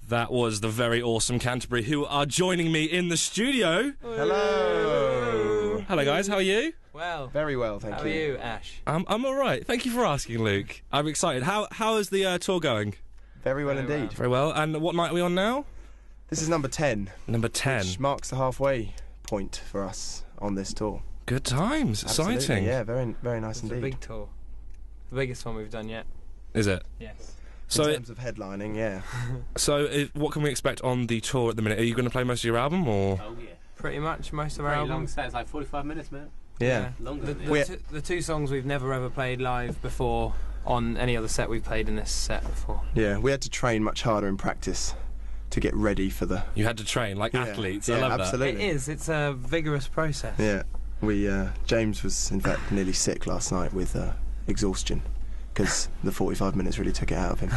That was the very awesome Canterbury, who are joining me in the studio. Hello. Hello, guys. How are you? Well. Very well, thank you. How are you, Ash? I'm all right. Thank you for asking, Luke. I'm excited. How is the tour going? Very well indeed. Very well. And what night are we on now? This is number 10. Number 10. Which marks the halfway point for us on this tour. Good times. Absolutely, Exciting. yeah, very, very nice It's indeed. a big tour. The biggest one we've done yet. Is it? Yes. So, in terms of headlining, yeah. So what can we expect on the tour at the minute? Are you going to play most of your album, or? Oh yeah. Pretty much most of our Very album. long set. It's like 45 minutes, man. Yeah. Longer The, than the, this. the two songs we've never ever played live before on any other set we've played in this set before. Yeah, we had to train much harder in practice to get ready for the... You had to train like Yeah. athletes. Yeah, I love absolutely. It is. It's a vigorous process. Yeah, we, James was in fact nearly sick last night with exhaustion, because the 45 minutes really took it out of him.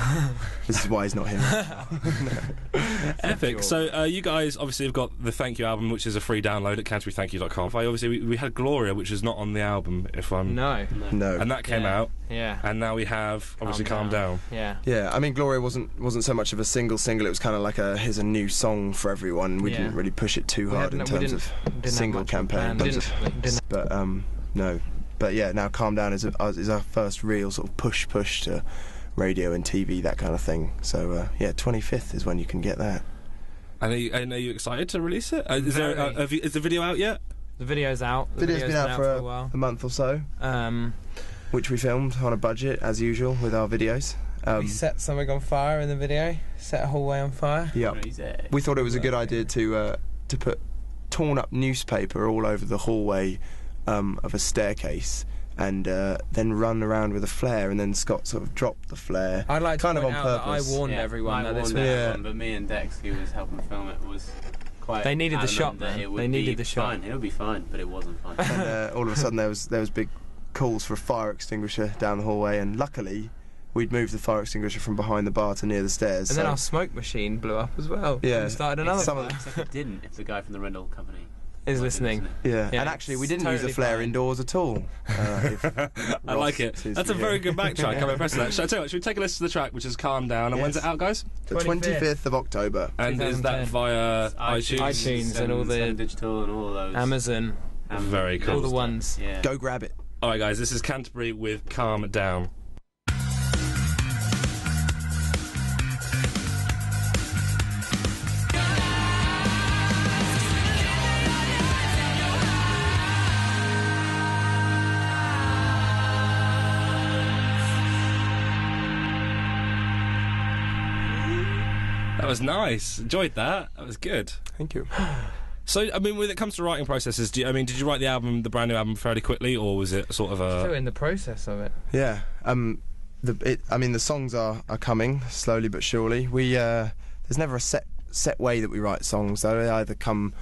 This is why he's not here. that. Epic. So you guys obviously have got the Thank You album, which is a free download at canterburythankyou.com. Obviously we had Gloria, which is not on the album, if I'm... No. No. And that came Yeah. out. Yeah. And now we have, obviously, Calm Down. Yeah. Yeah, I mean, Gloria wasn't so much of a single. It was kind of like here's a new song for everyone. We Yeah. didn't really push it too hard in terms of didn't single have much of a campaign. plan. Didn't. But no. But yeah, now Calm Down is our first real sort of push to radio and TV, that kind of thing. So yeah, 25th is when you can get that. And are you excited to release it? Is the video out yet? The video's out. The Video's been out for a while. a month or so, which we filmed on a budget as usual with our videos. We set something on fire in the video. Set a hallway on fire. Yeah, Crazy. we thought it was a good idea to put torn up newspaper all over the hallway of a staircase, and then run around with a flare, and then Scott sort of dropped the flare. I'd like to kind of point on out purpose. that I warned Yeah, everyone I that this warned was... everyone, but me and Dex, who was helping film it, was quite. They needed the adamant shot, that man. it would They be needed the shot. Fine. It would be fine, but it wasn't fine. And all of a sudden there was big calls for a fire extinguisher down the hallway, and luckily we'd moved the fire extinguisher from behind the bar to near the stairs. And then our smoke machine blew up as well. Yeah. And we started another Some fire. of Except it didn't. If the guy from the rental company Is wasn't listening. yeah, Yeah, and actually we it's didn't use a totally flare fine. indoors at all. I like it. That's a very good backtrack. I'm impressed with that. I tell you what, should we take a listen to the track, which is Calm Down, and when's it out, guys? The 25th of October. And is that 2010. via iTunes? iTunes and all the- Sun Digital and all of those. Amazon. Very cool. All the ones. Yeah. Go grab it. All right, guys, this is Canterbury with Calm Down. That was nice. Enjoyed that. That was good. Thank you. So, I mean, when it comes to writing processes, did you write the brand new album fairly quickly, or was it sort of Still a... in the process of it. Yeah. The songs are coming slowly but surely. There's never a set way that we write songs. They either come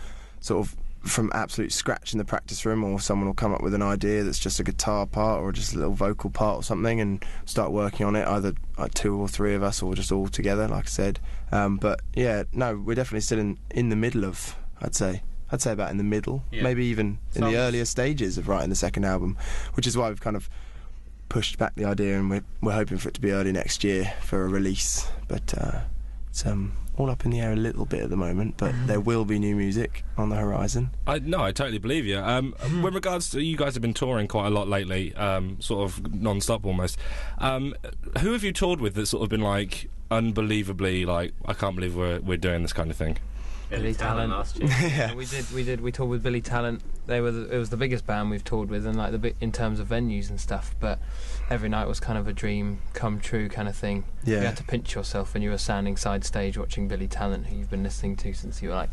sort of from absolute scratch in the practice room, or someone will come up with an idea that's just a guitar part or just a little vocal part or something, and start working on it, either two or three of us or just all together, like I said. But yeah, no, we're definitely still in the middle of, I'd say about in the middle, Yeah. maybe even in Songs. the earlier stages of writing the second album, which is why we've kind of pushed back the idea, and we're hoping for it to be early next year for a release. But it's all up in the air a little bit at the moment, but there will be new music on the horizon. I totally believe you. With regards to, you guys have been touring quite a lot lately, sort of non-stop almost. Who have you toured with that's sort of been like unbelievably like, I can't believe we're doing this kind of thing? Billy Talent last year. Yeah. We toured with Billy Talent. It was the biggest band we've toured with, and like in terms of venues and stuff. But every night was kind of a dream come true kind of thing. Yeah. You had to pinch yourself when you were standing side stage watching Billy Talent, who you've been listening to since you were like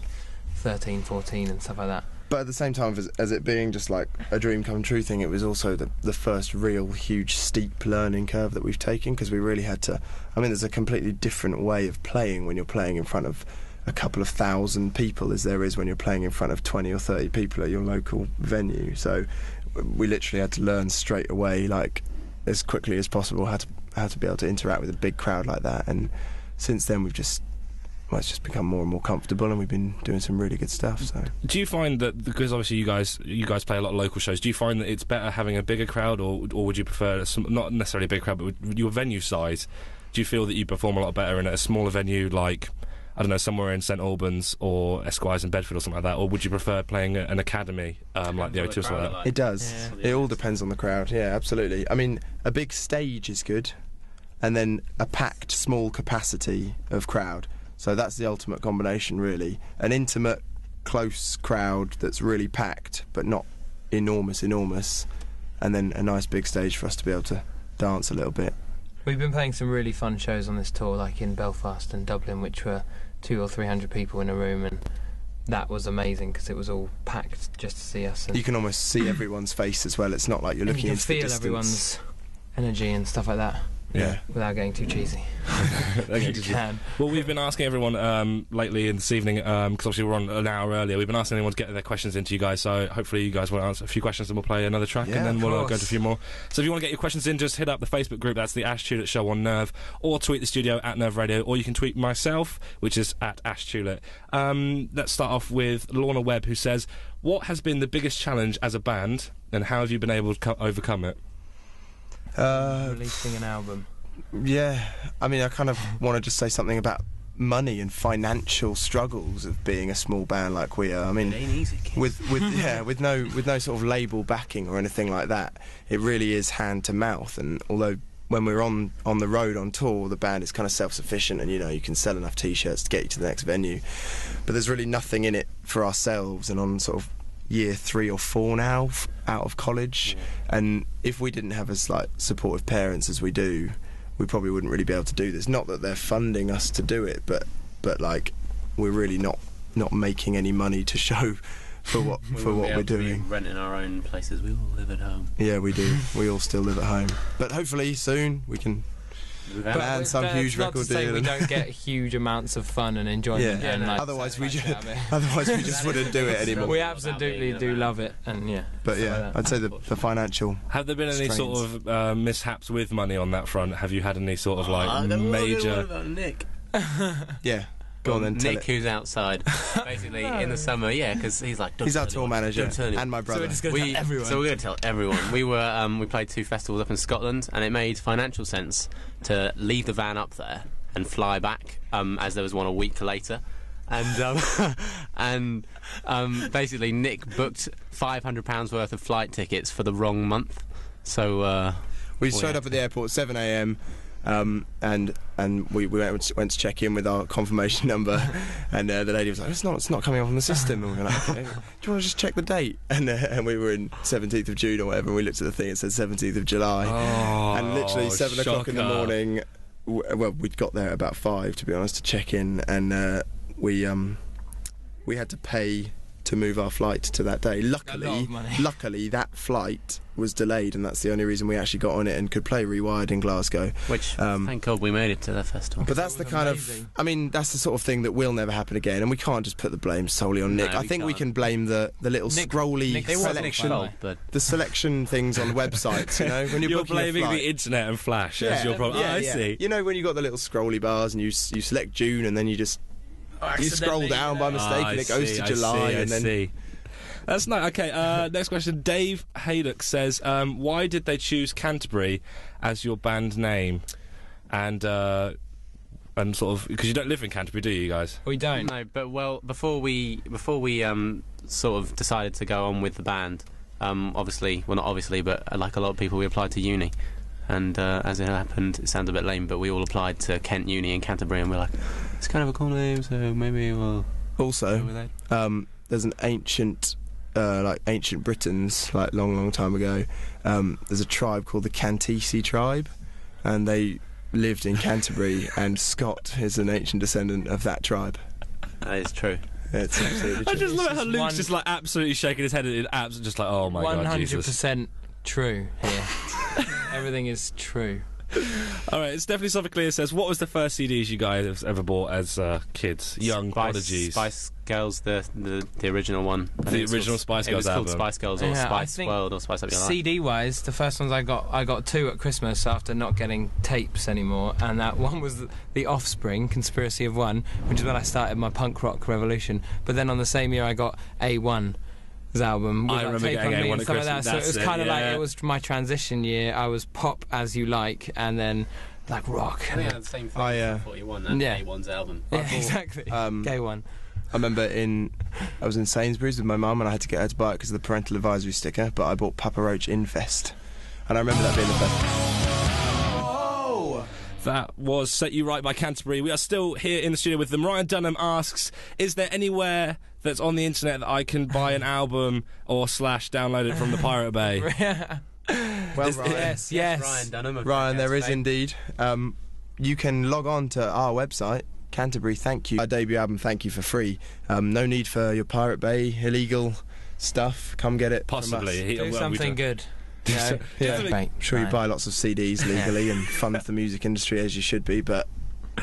13, 14 and stuff like that. But at the same time, as it being just like a dream come true thing, it was also the first real huge steep learning curve that we've taken, because we really had to. I mean, there's a completely different way of playing when you're playing in front of a couple of thousand people as there is when you're playing in front of 20 or 30 people at your local venue. So we literally had to learn straight away, like as quickly as possible, how to be able to interact with a big crowd like that. And since then we've just it's just become more and more comfortable, and we've been doing some really good stuff. So Do you find that, because obviously you guys play a lot of local shows, do you find that it's better having a bigger crowd, or would you prefer not necessarily a big crowd, but with your venue size, do you feel that you perform a lot better in a smaller venue, like I don't know, somewhere in St Albans or Esquires in Bedford or something like that, or would you prefer playing at an academy like the O2 or something like that? It does. Yeah. It all depends on the crowd. Yeah, absolutely. I mean, a big stage is good, and then a packed, small capacity of crowd. So that's the ultimate combination, really. An intimate, close crowd that's really packed, but not enormous, and then a nice big stage for us to be able to dance a little bit. We've been playing some really fun shows on this tour, like in Belfast and Dublin, which were 200 or 300 people in a room, and that was amazing because it was all packed just to see us. And You can almost see everyone's face as well. It's not like you're looking you can into the feel distance. everyone's energy and stuff like that. Yeah. Without getting too cheesy. You can. Well, we've been asking everyone lately in this evening, because obviously we're on an hour earlier, we've been asking anyone to get their questions into you guys, so hopefully you guys will answer a few questions and we'll play another track, Yeah, and then of we'll go course. to a few more. So if you want to get your questions in, just hit up the Facebook group, that's the Ash Tulett Show on Nerve, or tweet the studio at Nerve Radio, or you can tweet myself, which is at Ash Tulett. Let's start off with Lorna Webb, who says, what has been the biggest challenge as a band, and how have you been able to overcome it? Releasing an album. Yeah, I mean, I kind of want to just say something about money and financial struggles of being a small band like we are. I mean, It ain't easy, kids. with no sort of label backing or anything like that, it really is hand to mouth. And although when we're on the road on tour, the band is kind of self-sufficient, and you can sell enough T-shirts to get you to the next venue, but there's really nothing in it for ourselves. And on sort of year 3 or 4 now, out of college, and if we didn't have as supportive parents as we do, we probably wouldn't really be able to do this. Not that they're funding us to do it, but we're really not making any money to show for what we're doing. Renting our own places. We all live at home. Yeah, we do. We all still live at home, but hopefully soon we can land some huge not record to say deal. we and- don't get huge amounts of fun and enjoyment. Yeah. And, Otherwise we just satisfaction otherwise we just wouldn't do it anymore. we absolutely do love it, and yeah. But stuff yeah, like that. I'd say the financial. Have there been any Strains. sort of mishaps with money on that front? Have you had any sort of What major... about Nick? Yeah, go on then. Tell Nick, it. who's outside, basically in the summer, because he's like. "Don't He's our tell tour anyone, manager don't tell anyone." and my brother. So we're going to tell everyone. We played 2 festivals up in Scotland, and it made financial sense to leave the van up there and fly back, as there was one a week later. And basically Nick booked £500 worth of flight tickets for the wrong month. So We showed up at the airport at 7 a.m. And we went to check in with our confirmation number, and the lady was like, "It's not coming up on the system." And we were like, "Okay, do you want to just check the date?" And we were in 17th of June or whatever. And we looked at the thing; it said 17th of July, and literally 7 o'clock in the shocker. morning. Well, we'd got there at about 5, to be honest, to check in, and we had to pay to move our flight to that day. A lot of money. Luckily, that flight was delayed, and that's the only reason we actually got on it and could play Rewired in Glasgow. which thank God we made it to the festival. But that's the was kind amazing. of, I mean, that's the sort of thing that will never happen again, and we can't just put the blame solely on No, Nick. I we think we can't. can blame the little Nick- scrolly Nick- it wasn't Nick's selection, fault. but the selection things on websites. When You're booking a blaming flight. the internet and Flash as your problem. I see. You know when you got the little scrolly bars and you select June and then you just you scroll down by mistake and it goes to July and then. see. That's nice. Okay, next question. Dave Haydock says, why did they choose Canterbury as your band name? And sort of, because you don't live in Canterbury, do you guys? We don't. no, but before we sort of decided to go on with the band, obviously, well not obviously, but like a lot of people, we applied to uni, and as it happened, it sounds a bit lame, but we all applied to Kent Uni in Canterbury, and we're like, it's kind of a cool name, so maybe we'll go Also, with that. there's an ancient Britons, long time ago. There's a tribe called the Cantisi tribe, and they lived in Canterbury, and Scott is an ancient descendant of that tribe. That is true. It's absolutely I true. just love it how This is Luke's one- just absolutely shaking his head and just like, oh my god, Jesus. 100% true here. Everything is true. Alright, it's definitely Suffolk Clear says, what was the first CDs you guys have ever bought as kids? Young prodigies. Spice Girls, the original one. I think it's original called- Spice It was Girls called album. Spice Girls or Yeah, I Spice think World or Spice Up Your Life. CD-wise, the first ones I got 2 at Christmas after not getting tapes anymore, and that one was The Offspring, Conspiracy of One, which is when I started my punk rock revolution. But then on the same year I got A1's album with I remember Take getting On Me A1 and at stuff like that. Christmas, So it was that's kind of it, like yeah. it was my transition year. I was pop as you like, and then like rock. I think I had the same thing I, for 41 and Yeah. A1's album. Yeah, exactly. Gay one. I remember I was in Sainsbury's with my mum and I had to get her to buy it because of the parental advisory sticker, but I bought Papa Roach Infest. And I remember that being the best. That was Set You Right by Canterbury. We are still here in the studio with them. Ryan Dunham asks, is there anywhere that's on the internet that I can buy an album or / download it from the Pirate Bay? Well, Ryan, Yes. Ryan Dunham. of Ryan, there is fame. indeed. You can log on to our website, Canterbury Thank You. Our debut album, Thank You, for free. No need for your Pirate Bay illegal stuff. Come get it. Possibly. Do something good. You know? Yeah. Right. I'm sure you buy lots of CDs legally and fund the music industry as you should be, but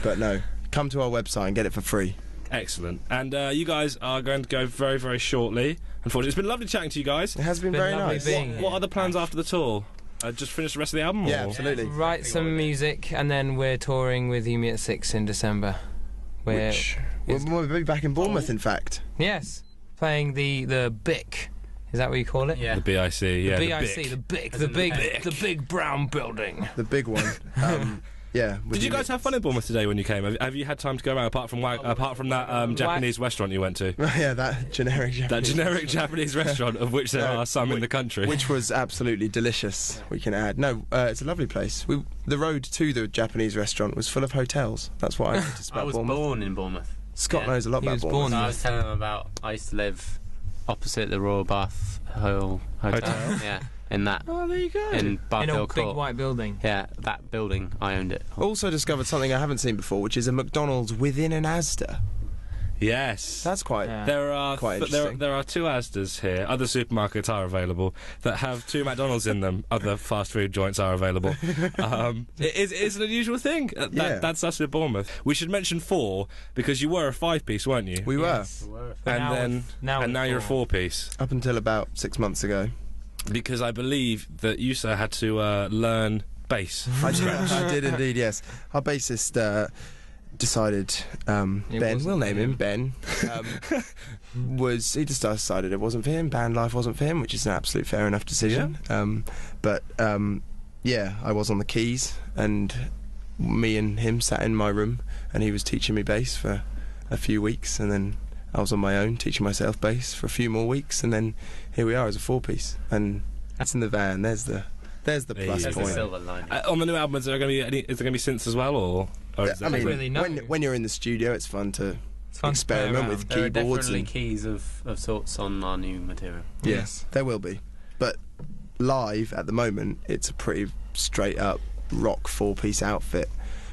no. Come to our website and get it for free. Excellent. And you guys are going to go very, very shortly. Unfortunately, it's been lovely chatting to you guys. It has been Been very lovely nice. being here. What are the plans after the tour? Just finish the rest of the album? Yeah, or? absolutely. Write some music, and then we're touring with Umi at 6 in December. We'll be back in Bournemouth, in fact. Yes, playing the BIC. Is that what you call it? Yeah. The BIC, yeah. The BIC, the BIC, As the in big, BIC. the big brown building. The big one. Yeah. Did you guys have fun in Bournemouth today when you came? Have you had time to go around apart from that Japanese restaurant you went to? Yeah, that generic Japanese. That generic Japanese restaurant, of which there are some in the country. Which was absolutely delicious, we can add. No, it's a lovely place. The road to the Japanese restaurant was full of hotels. That's what I noticed I about was Bournemouth. born in Bournemouth. Scott Yeah. knows a lot He about was Bournemouth. born So I was telling them about. I used to live opposite the Royal Bath Hotel. Yeah, in that. Oh, there you go. In In a Barfield big Court. white building. Yeah, that building. I owned it. Also discovered something I haven't seen before, which is a McDonald's within an Asda. Yes. That's quite... Yeah. There are Quite interesting. there are 2 Asdas here. Other supermarkets are available that have 2 McDonald's in them. Other fast food joints are available. It's an unusual thing. Yeah. That's us with Bournemouth. We should mention 4 because you were a 5-piece, weren't you? We were. Yes. But and now then we're- now and we're now you're a 4-piece Up until about 6 months ago. because I believe that you sir had to learn bass. I did indeed, yes. Our bassist decided, Ben, wasn't we'll name for him him. Ben, he just decided it wasn't for him, band life wasn't for him, which is an absolute fair enough decision. Yeah, I was on the keys, and me and him sat in my room, and he was teaching me bass for a few weeks, and then I was on my own teaching myself bass for a few more weeks, and then here we are as a 4-piece, and that's in the van. There's the plus There's There's the point. silver lining. On the new album, is there going to be synths as well, or is I that mean, really no. when you're in the studio, it's fun to It's fun to play experiment around. with There are keyboards definitely and keys of sorts on our new material. yes, there will be. But live at the moment, it's a pretty straight up rock 4-piece outfit,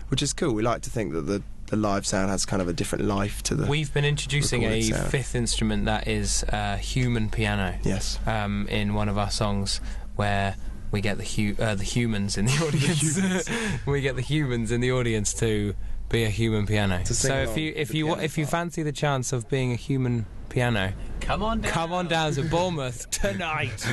which is cool. We like to think that the live sound has kind of a different life to the. We've been introducing a recorded sound. 5th instrument that is human piano Yes. in one of our songs, where we get the humans in the audience. We get the humans in the audience to be a human piano. To sing So along if the you piano if you part. fancy the chance of being a human piano, Come on down. to Bournemouth tonight.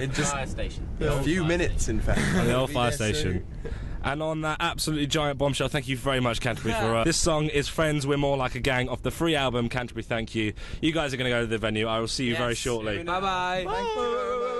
In just Fire station. a few minutes, in fact. the old Be fire there station? soon. And on that absolutely giant bombshell, thank you very much, Canterbury, for this song is Friends, We're More Like a Gang off the free album, Canterbury, thank you. You guys are going to go to the venue. I will see you very shortly. Bye bye. Thank you very much.